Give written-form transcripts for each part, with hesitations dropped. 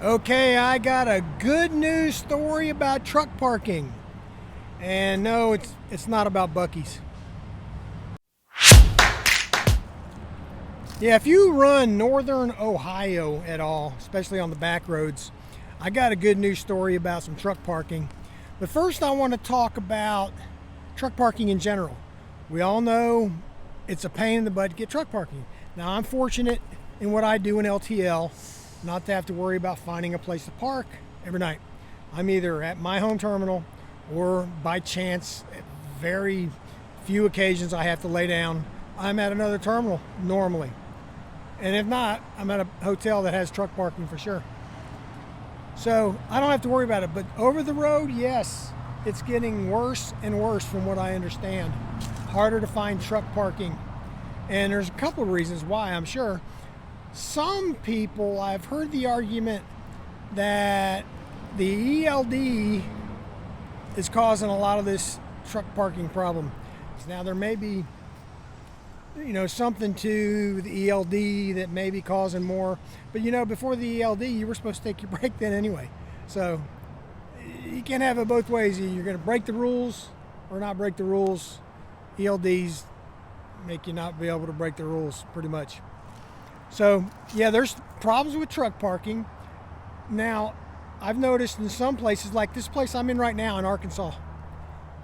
Okay, I got a good news story about truck parking. And no, it's not about Buc-ee's. Yeah, if you run northern Ohio at all, especially on the back roads, I got a good news story about some truck parking. But first, I want to talk about truck parking in general. We all know it's a pain in the butt to get truck parking. Now, I'm fortunate in what I do in LTL not to have to worry about finding a place to park every night. I'm either at my home terminal or by chance, at very few occasions I have to lay down, I'm at another terminal normally. And if not, I'm at a hotel that has truck parking for sure. So I don't have to worry about it. But over the road, yes, it's getting worse and worse from what I understand. Harder to find truck parking. And there's a couple of reasons why, I'm sure. Some people, I've heard the argument that the ELD is causing a lot of this truck parking problem. Now there may be something to the ELD that may be causing more. But before the ELD, you were supposed to take your break then anyway. So you can't have it both ways. You're going to break the rules or not break the rules. ELDs make you not be able to break the rules pretty much. So yeah, there's problems with truck parking. Now, I've noticed in some places, like this place I'm in right now in Arkansas,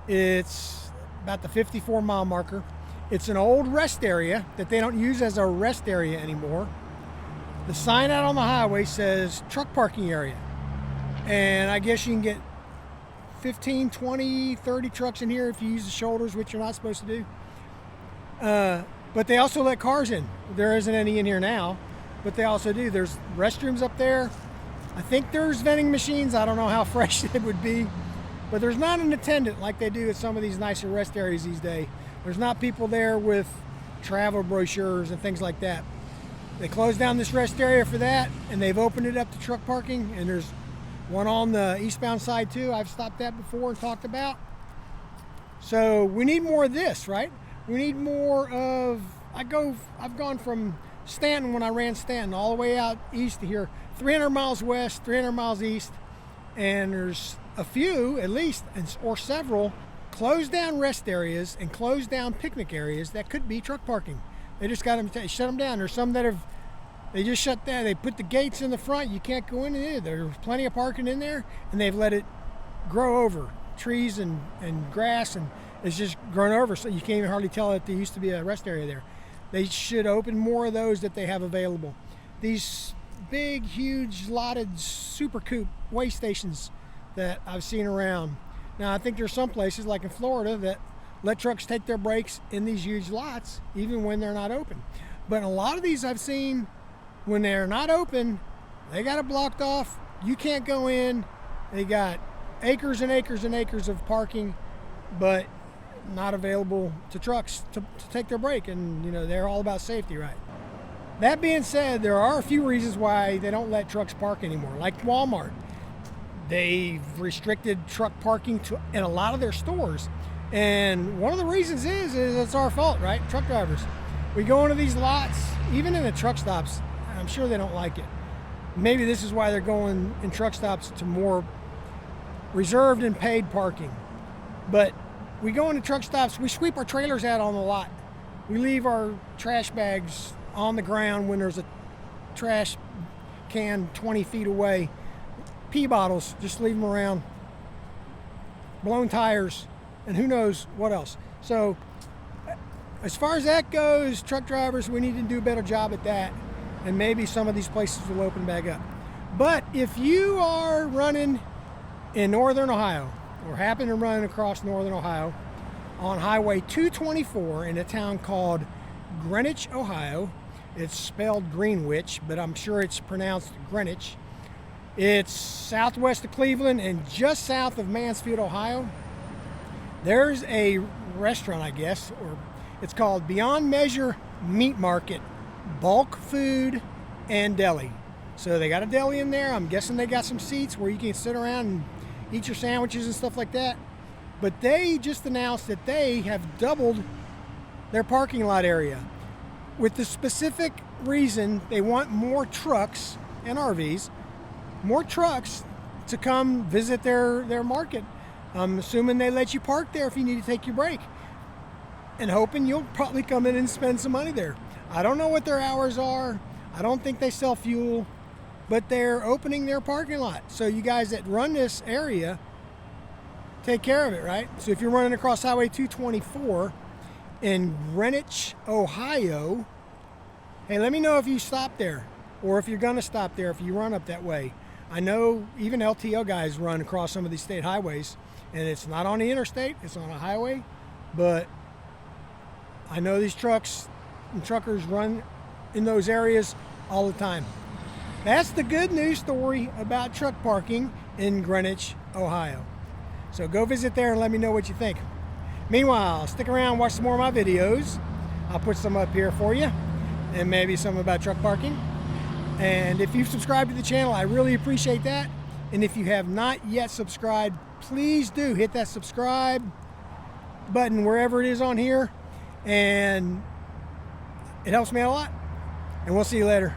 it's about the 54-mile marker. It's an old rest area that they don't use as a rest area anymore. The sign out on the highway says truck parking area. And I guess you can get 15, 20, 30 trucks in here if you use the shoulders, which you're not supposed to do. But they also let cars in. There isn't any in here now, but they also do. There's restrooms up there. I think there's vending machines. I don't know how fresh it would be. But there's not an attendant like they do at some of these nicer rest areas these days. There's not people there with travel brochures and things like that. They closed down this rest area for that, and they've opened it up to truck parking, and there's one on the eastbound side too. I've stopped that before and talked about. So we need more of this, right? We need more of, I've gone from Stanton when I ran Stanton all the way out east to here, 300 miles west, 300 miles east, and there's a few at least, or several, closed down rest areas and closed down picnic areas that could be truck parking. They just got them, shut them down. There's some that they just shut down. They put the gates in the front. You can't go in there. There's plenty of parking in there, and they've let it grow over trees and grass, and it's just grown over, so you can't even hardly tell that there used to be a rest area there. They should open more of those that they have available. These big, huge, lotted super coupe way stations that I've seen around. Now, I think there's some places, like in Florida, that let trucks take their breaks in these huge lots, even when they're not open. But a lot of these I've seen, when they're not open, they got it blocked off. You can't go in. They got acres and acres and acres of parking, but not available to trucks to take their break. And, they're all about safety, right? That being said, there are a few reasons why they don't let trucks park anymore, like Walmart. They've restricted truck parking in a lot of their stores. And one of the reasons is it's our fault, right? Truck drivers. We go into these lots, even in the truck stops, I'm sure they don't like it. Maybe this is why they're going in truck stops to more reserved and paid parking. But we go into truck stops, we sweep our trailers out on the lot. We leave our trash bags on the ground when there's a trash can 20 feet away. Pee bottles, just leave them around. Blown tires, and who knows what else. So as far as that goes, truck drivers, we need to do a better job at that, and maybe some of these places will open back up. But if you are running in northern Ohio, or happen to run across northern Ohio on Highway 224 in a town called Greenwich, Ohio, it's spelled Greenwich, but I'm sure it's pronounced Greenwich. It's southwest of Cleveland and just south of Mansfield, Ohio. There's a restaurant, I guess, or it's called Beyond Measure Meat Market, Bulk Food and Deli. So they got a deli in there. I'm guessing they got some seats where you can sit around and eat your sandwiches and stuff like that. But they just announced that they have doubled their parking lot area with the specific reason they want more trucks and RVs more trucks to come visit their market. I'm assuming they let you park there if you need to take your break, and hoping you'll probably come in and spend some money there. I don't know what their hours are. I don't think they sell fuel, but they're opening their parking lot. So you guys that run this area, take care of it, right? So if you're running across Highway 224 in Greenwich, Ohio, hey, let me know if you stop there, or if you're gonna stop there if you run up that way. I know even LTL guys run across some of these state highways, and it's not on the interstate, it's on a highway, but I know these trucks and truckers run in those areas all the time. That's the good news story about truck parking in Greenwich, Ohio. So go visit there and let me know what you think. Meanwhile, stick around, watch some more of my videos. I'll put some up here for you, and maybe some about truck parking. And if you've subscribed to the channel, I really appreciate that. And if you have not yet subscribed, please do hit that subscribe button wherever it is on here, and it helps me out a lot. And we'll see you later.